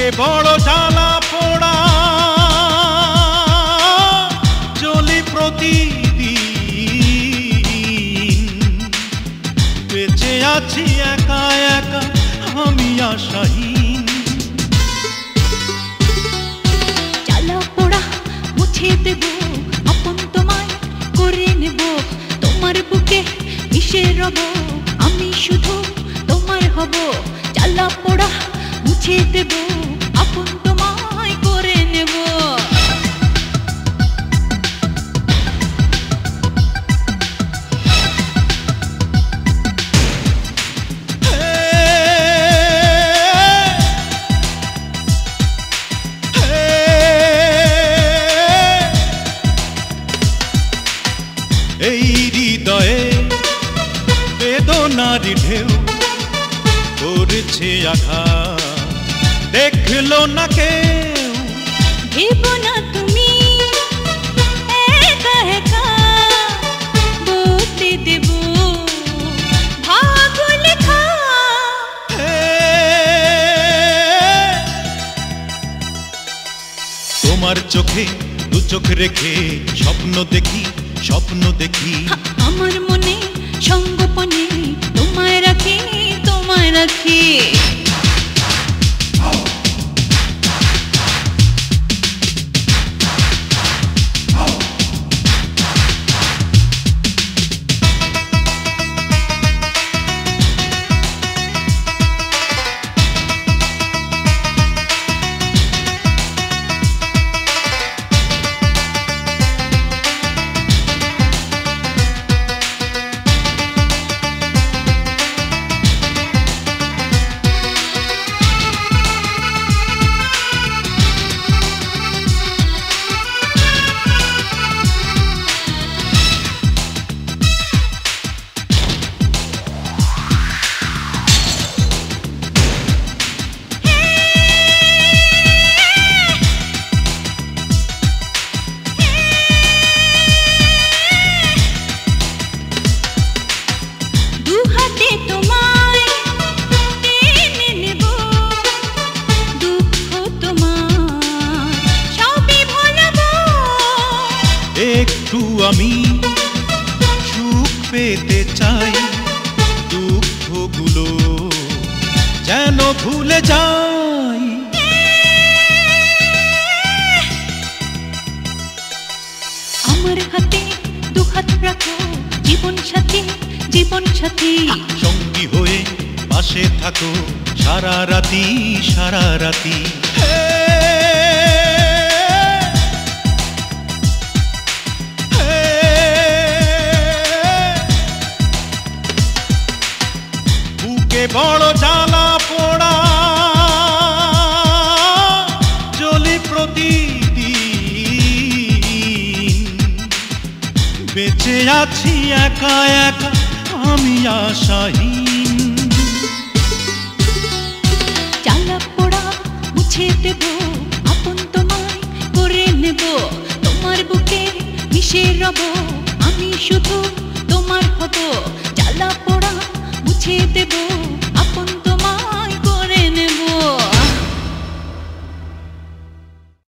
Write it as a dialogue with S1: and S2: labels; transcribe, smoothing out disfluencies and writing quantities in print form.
S1: বুকে বড় জ্বালা পোড়া জ্বলি প্রতিদিন বেঁচে আছি একা একা আমি আশাহীন
S2: জ্বালা পোড়া মুছে দেব আপন তোমায় করে নেব তোমার বুকে মিশে রব আমি শুধু তোমার হব জ্বালা পোড়া মুছে দেব আপন তোমায় করে নেব
S1: এই হৃদয়ে বেদনার ঢেউ করেছে আঘাত দেখলো না কেউ
S2: ভেবো না তুমি একা একা বলতে দেব ভাগ্য লেখা
S1: তোমার চোখে দু চোখ রেখে স্বপ্ন দেখি
S2: আমার মনে সঙ্গোপনে তোমায় রাখি
S1: একটু আমি সুখ পেতে চাই দুঃখগুলো যেন ভুলে যাই
S2: আমার হাতে দু হাত রাখো জীবন সাথী
S1: সঙ্গী হয়ে পাশে থাকো সারা রাতি বড় জ্বালা পোড়া জ্বলি প্রতিদিন বেঁচে আছি একা একা আমি আশাহীন
S2: জ্বালা পোড়া মুছে দেব আপন তোমায় করে নেব তোমার বুকে মিশে রব আমি শুধু তোমার হব